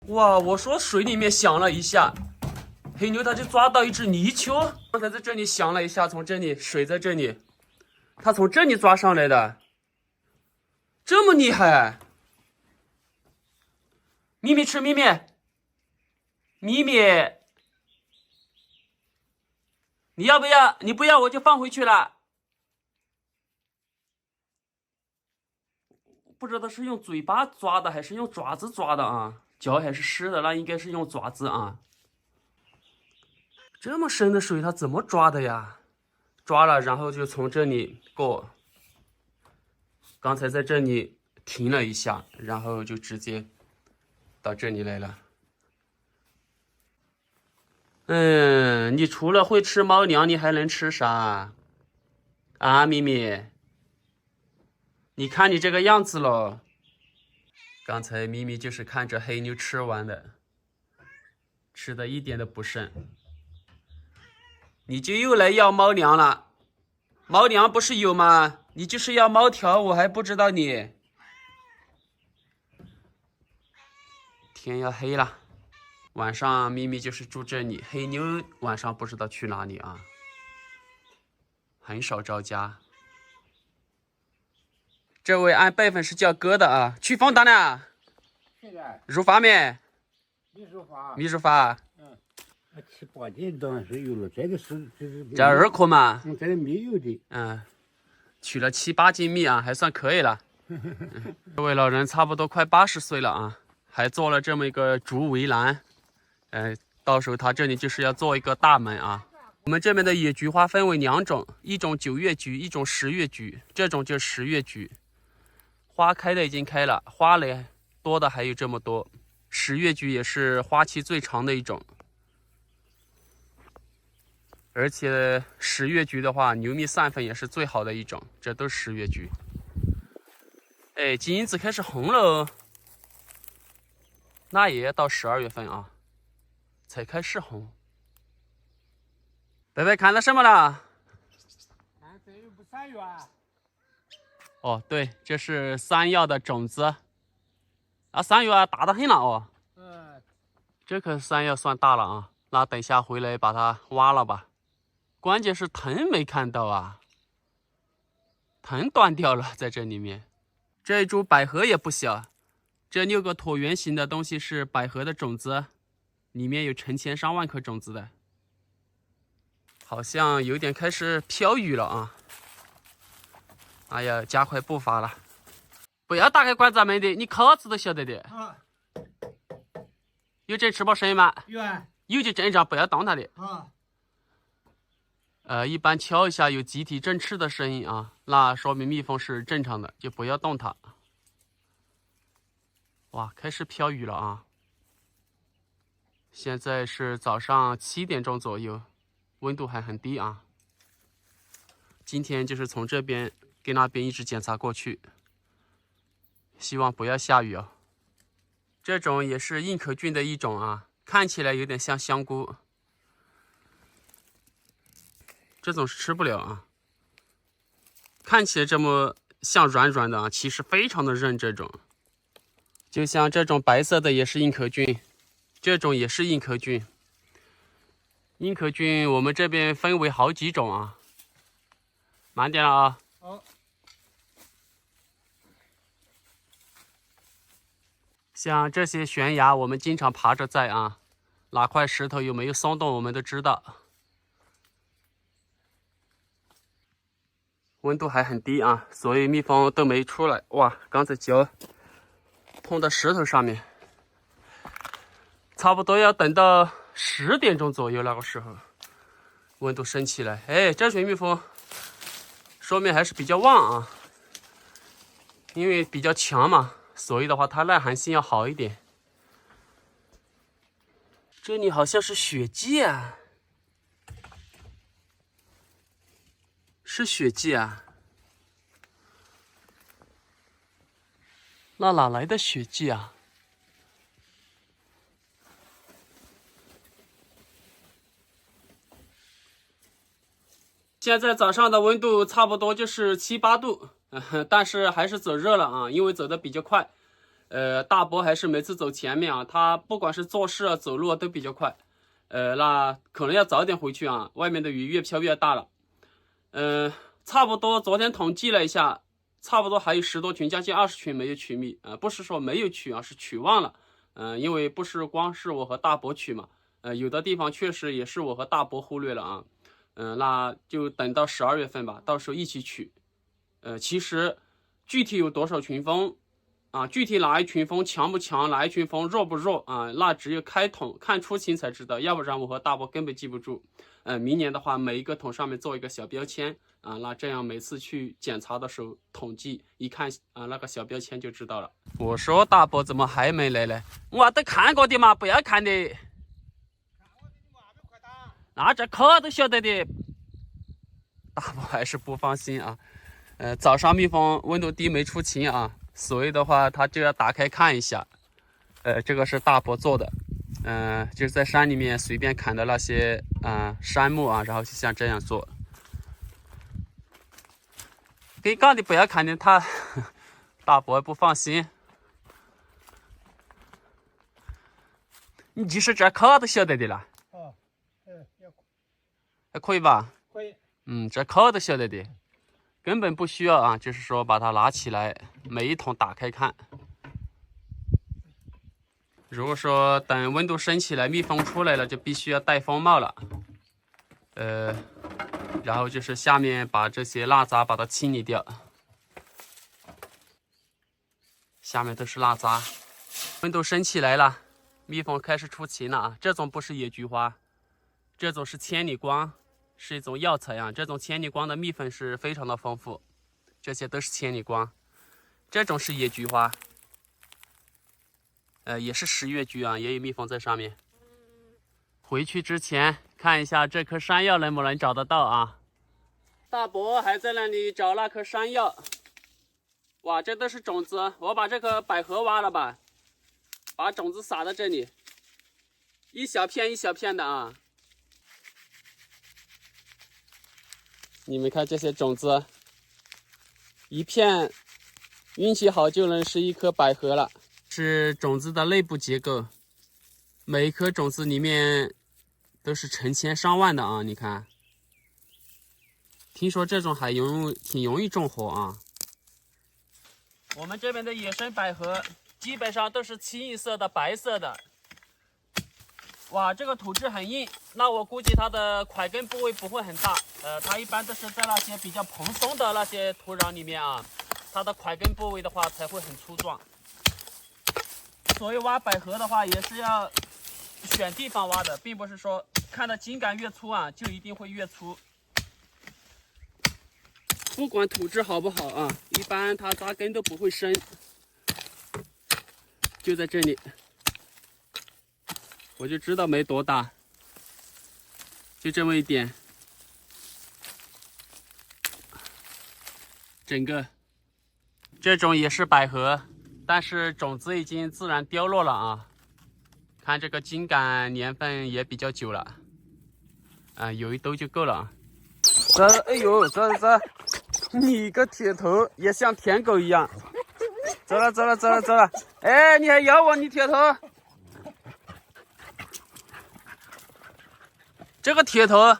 哇，我说水里面响了一下，黑牛它就抓到一只泥鳅，刚才在这里响了一下，从这里水在这里，它从这里抓上来的，这么厉害！咪咪吃咪咪，咪咪，你要不要？你不要我就放回去了。不知道是用嘴巴抓的还是用爪子抓的啊？脚还是湿的，那应该是用爪子啊。这么深的水，它怎么抓的呀？抓了，然后就从这里过。刚才在这里停了一下，然后就直接到这里来了。你除了会吃猫粮，你还能吃啥？啊，咪咪，你看你这个样子咯。刚才咪咪就是看着黑牛吃完的，吃的一点都不剩。你就又来要猫粮了，猫粮不是有吗？你就是要猫条，我还不知道你。天要黑了，晚上咪咪就是住这里，黑牛晚上不知道去哪里啊，很少着家。这位按辈分是叫哥的啊，去放单了。现在入发没？没入发。没入发。7、8点当然是有了，这个是这2颗嘛。这个没有的。取了7、8斤米啊，还算可以了。这位老人差不多快80岁了啊，还做了这么一个竹围栏。到时候他这里就是要做一个大门啊。我们这边的野菊花分为2种，一种9月菊，一种10月菊。这种就是10月菊，花开的已经开了，花蕾多的还有这么多。10月菊也是花期最长的一种。而且10月菊的话，牛蜜散粉也是最好的一种，这都是10月菊。金子开始红了，那也要到12月份啊，才开始红。贝贝看到什么了？看这有不山药啊？哦，对，这是山药的种子。啊，山药大得很了哦。这棵山药算大了啊，那等下回来把它挖了吧。关键是藤没看到啊，藤断掉了，在这里面。这一株百合也不小，这6个椭圆形的东西是百合的种子，里面有成千上万颗种子的。好像有点开始飘雨了啊！哎呀，加快步伐了，不要打开关闸门的，你口子都晓得的。有这吃饱声音吗？有啊。有就正常，不要动它的。一般敲一下有集体振翅的声音啊，那说明蜜蜂是正常的，就不要动它。哇，开始飘雨了啊！现在是早上7点钟左右，温度还很低啊。今天就是从这边跟那边一直检查过去，希望不要下雨哦。这种也是硬壳菌的一种啊，看起来有点像香菇。这种是吃不了啊，看起来这么像软软的啊，其实非常的韧。这种就像这种白色的也是硬壳菌，这种也是硬壳菌。硬壳菌我们这边分为好几种啊，慢点了啊。像这些悬崖我们经常爬着在啊，哪块石头有没有松动我们都知道。温度还很低啊，所以蜜蜂都没出来。哇，刚才脚碰到石头上面，差不多要等到10点钟左右那个时候，温度升起来。这群蜜蜂说明还是比较旺啊，因为比较强嘛，所以的话它耐寒性要好一点。这里好像是血迹啊。是血迹啊，那哪来的血迹啊？现在早上的温度差不多就是7、8度，但是还是走热了啊，因为走的比较快。大伯还是每次走前面啊，他不管是做事啊、走路啊都比较快。那可能要早点回去啊，外面的雨越飘越大了。差不多昨天统计了一下，差不多还有10多群，将近20群没有取蜜。不是说没有取啊，是取忘了。因为不是光是我和大伯取嘛，有的地方确实也是我和大伯忽略了啊。那就等到12月份吧，到时候一起取。其实具体有多少群蜂啊，具体哪一群蜂强不强，哪一群蜂弱不弱啊，那只有开桶看出勤才知道，要不然我和大伯根本记不住。明年的话，每一个桶上面做一个小标签啊，那这样每次去检查的时候统计一看啊，那个小标签就知道了。我说大伯怎么还没来呢？我都看过的嘛，不要看的。那这可都晓得的。大伯还是不放心啊。早上蜜蜂温度低没出勤啊，所以的话他就要打开看一下。这个是大伯做的。就是在山里面随便砍的那些杉木啊，然后就像这样做。给讲的不要看的，他大伯不放心。你即使这烤都晓得的啦。哦，还可以吧？可以。这烤都晓得的，根本不需要啊，就是说把它拿起来，每一桶打开看。如果说等温度升起来，蜜蜂出来了，就必须要戴蜂帽了。然后就是下面把这些蜡渣把它清理掉，下面都是蜡渣。温度升起来了，蜜蜂开始出勤了啊！这种不是野菊花，这种是千里光，是一种药材啊。这种千里光的蜜粉是非常的丰富，这些都是千里光。这种是野菊花。也是10月菊啊，也有蜜蜂在上面。回去之前看一下这棵山药能不能找得到啊？大伯还在那里找那棵山药。哇，这都是种子，我把这个百合挖了吧，把种子撒在这里，一小片一小片的啊。你们看这些种子，一片运气好就能是一颗百合了。是种子的内部结构，每一颗种子里面都是成千上万的啊！你看，听说这种还挺容易种活啊。我们这边的野生百合基本上都是清一色的白色的。哇，这个土质很硬，那我估计它的块根部位不会很大。它一般都是在那些比较蓬松的那些土壤里面啊，它的块根部位的话才会很粗壮。所以挖百合的话，也是要选地方挖的，并不是说看到茎秆越粗啊，就一定会越粗。不管土质好不好啊，一般它扎根都不会深。就在这里，我就知道没多大，就这么一点。整个这种也是百合。但是种子已经自然凋落了啊，看这个茎秆年份也比较久了，有一兜就够了啊。哎呦，走，你个铁头也像舔狗一样，走了。哎，你还咬我，你铁头！这个铁头，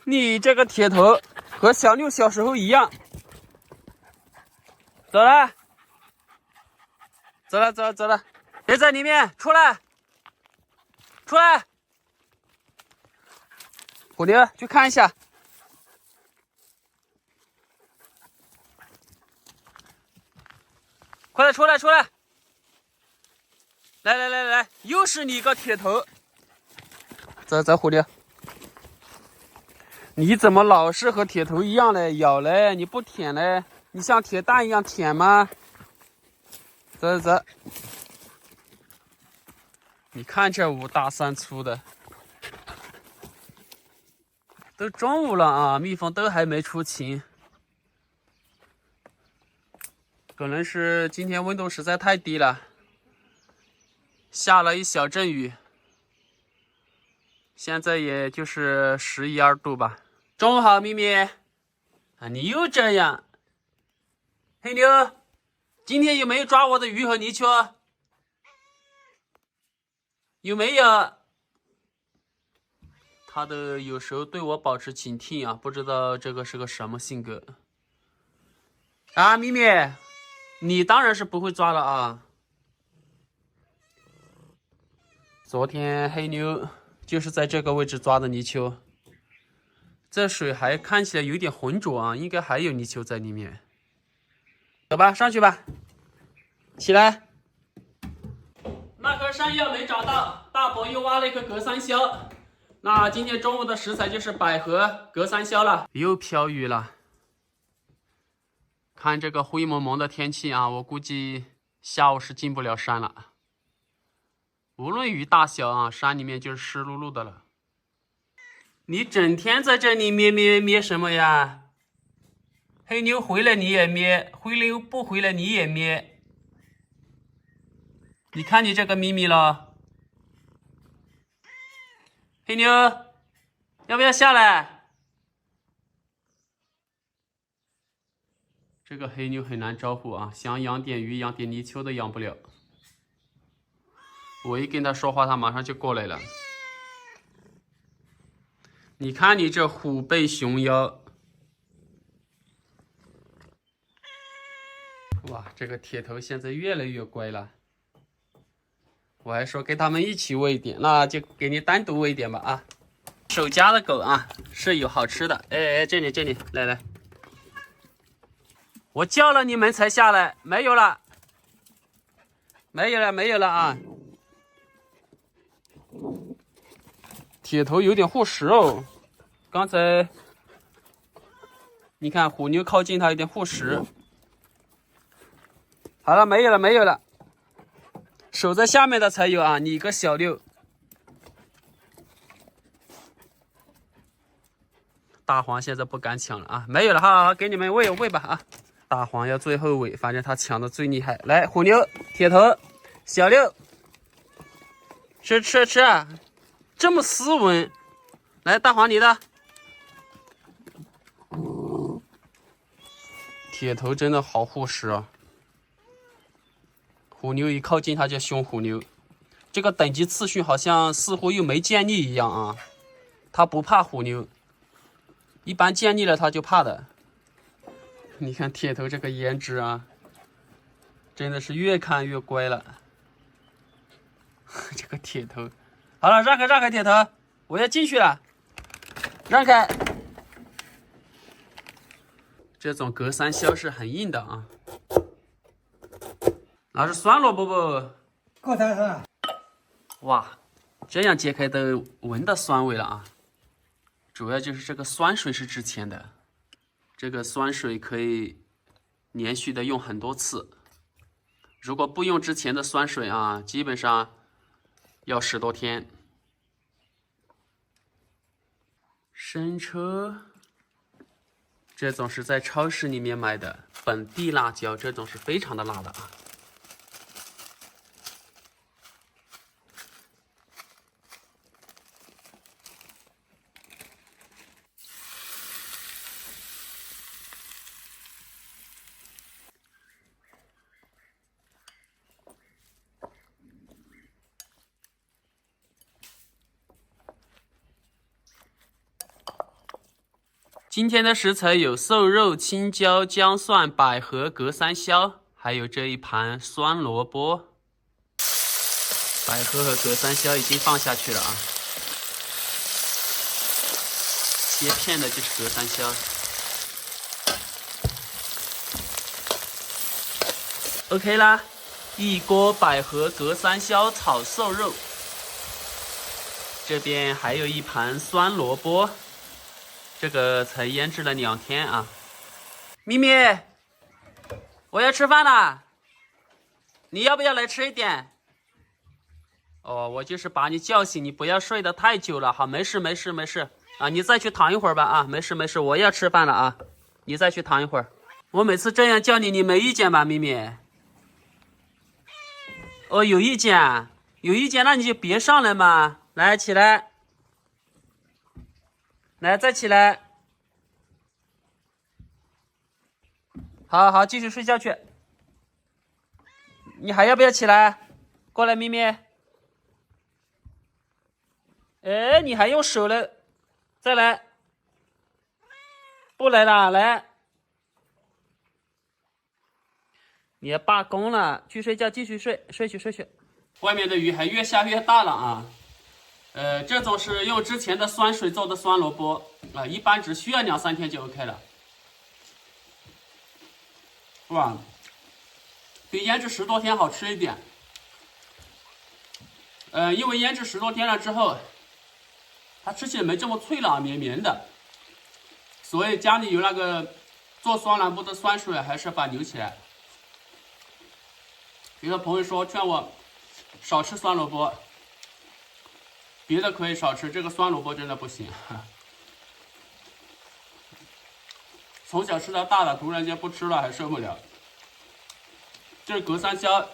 你这个铁头和小六小时候一样。走了。走了，别在里面，出来！虎妞，去看一下。快点出来！来，又是你个铁头！走，虎妞。你怎么老是和铁头一样嘞？咬嘞，你不舔嘞？你像铁蛋一样舔吗？走，你看这5大3粗的，都中午了啊，蜜蜂都还没出勤，可能是今天温度实在太低了，下了一小阵雨，现在也就是11、12度吧。中午好，咪咪，你又这样，黑妞。今天有没有抓我的鱼和泥鳅？有没有？他的有时候对我保持警惕啊，不知道这个是个什么性格啊？咪咪，你当然是不会抓了啊。昨天黑妞就是在这个位置抓的泥鳅，这水还看起来有点浑浊啊，应该还有泥鳅在里面。走吧，上去吧，起来。那颗山药没找到，大伯又挖了一颗隔山鸮。那今天中午的食材就是百合隔山鸮了。又飘雨了，看这个灰蒙蒙的天气啊，我估计下午是进不了山了。无论雨大小啊，山里面就是湿漉漉的了。你整天在这里咩什么呀？黑妞回来你也咩，灰妞不回来你也咩。你看你这个咪咪了。黑妞，要不要下来？这个黑妞很难招呼啊，想养点鱼、养点泥鳅都养不了。我一跟他说话，他马上就过来了。你看你这虎背熊腰，哇，这个铁头现在越来越乖了。我还说给他们一起喂一点，那就给你单独喂一点吧啊。守家的狗啊，是有好吃的。哎，这里，来，我叫了你们才下来，没有了啊。铁头有点护食哦，刚才你看虎妞靠近它有点护食。好了，没有了。守在下面的才有啊！你个小六，大黄现在不敢抢了啊！没有了，好，给你们喂吧啊！大黄要最后喂，反正他抢的最厉害。来，虎妞、铁头、小六，吃，这么斯文。来，大黄你的。铁头真的好护食啊！虎妞一靠近它就凶虎妞，这个等级次序好像似乎又没建立一样啊。它不怕虎妞，一般建立了它就怕的。你看铁头这个颜值啊，真的是越看越乖了。这个铁头，好了，让开铁头，我要进去了，让开。这种隔山鸮是很硬的啊。那是酸萝卜不？高山上。哇，这样揭开都闻到酸味了啊！主要就是这个酸水是值钱的，这个酸水可以连续的用很多次。如果不用之前的酸水啊，基本上要10多天。生抽，这种是在超市里面买的本地辣椒，这种是非常的辣的啊。今天的食材有瘦肉、青椒、姜蒜、百合、隔山鸮，还有这一盘酸萝卜。百合和隔山鸮已经放下去了啊，切片的就是隔山鸮。OK 啦，一锅百合隔山鸮炒瘦肉，这边还有一盘酸萝卜。这个才腌制了2天啊！咪咪，我要吃饭了，你要不要来吃一点？哦，我就是把你叫醒，你不要睡得太久了。好，没事啊，你再去躺一会儿吧啊，没事，我要吃饭了啊，你再去躺一会儿。我每次这样叫你，你没意见吧，咪咪？哦，有意见，那你就别上来嘛。来，起来。来，再起来。好，继续睡觉去。你还要不要起来？过来，咪咪。哎，你还用手来，再来。不来了，来。你也罢工了，去睡觉，继续睡，睡去睡去。外面的雨还越下越大了啊。这种是用之前的酸水做的酸萝卜啊，一般只需要2-3天就 OK 了。哇，比腌制10多天好吃一点。因为腌制10多天了之后，它吃起来没这么脆了，绵绵的。所以家里有那个做酸萝卜的酸水，还是把它留起来。有的朋友说劝我少吃酸萝卜，别的可以少吃，这个酸萝卜真的不行。从小吃到大的，突然间不吃了还受不了。这是隔山椒，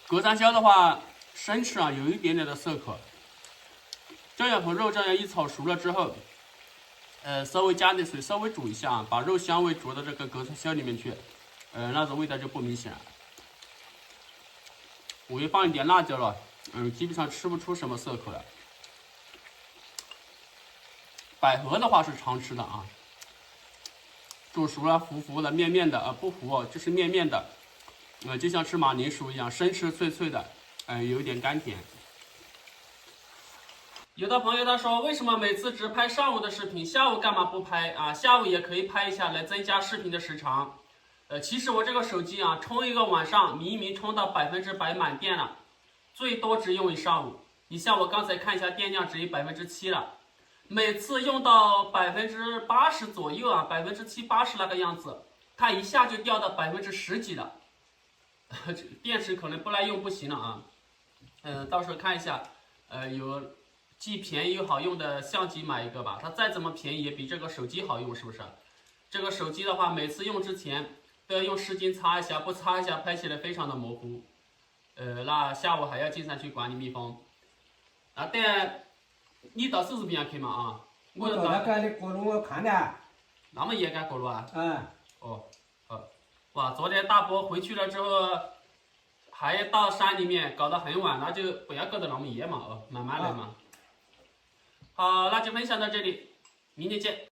隔山椒的话，生吃啊有一点点的涩口。这样和肉这样一炒熟了之后，稍微加点水，稍微煮一下，把肉香味煮到这个隔山椒里面去，那种味道就不明显了。我又放一点辣椒了，基本上吃不出什么涩口来。百合的话是常吃的啊，煮熟了糊糊的、面面的，不糊就是面面的，就像吃马铃薯一样，生吃脆脆的，有一点甘甜。有的朋友他说，为什么每次只拍上午的视频，下午干嘛不拍啊？下午也可以拍一下，来增加视频的时长。其实我这个手机啊，充一个晚上，明明充到100%满电了，最多只用一上午。你像我刚才看一下电量，只有7%了。每次用到80%左右啊，70%、80%那个样子，它一下就掉到10%几了。电池可能不耐用不行了啊。到时候看一下，有既便宜又好用的相机买一个吧。它再怎么便宜也比这个手机好用，是不是？这个手机的话，每次用之前都要用湿巾擦一下，不擦一下拍起来非常的模糊。那下午还要经常去管理密封。啊，但你到手视频上去嘛啊？我到那个的锅炉我看的。那么严格锅炉啊？哦，好。哇，昨天大伯回去了之后，还到山里面搞得很晚，那就不要搞得那么夜嘛，慢慢来嘛。好，那就分享到这里，明天见。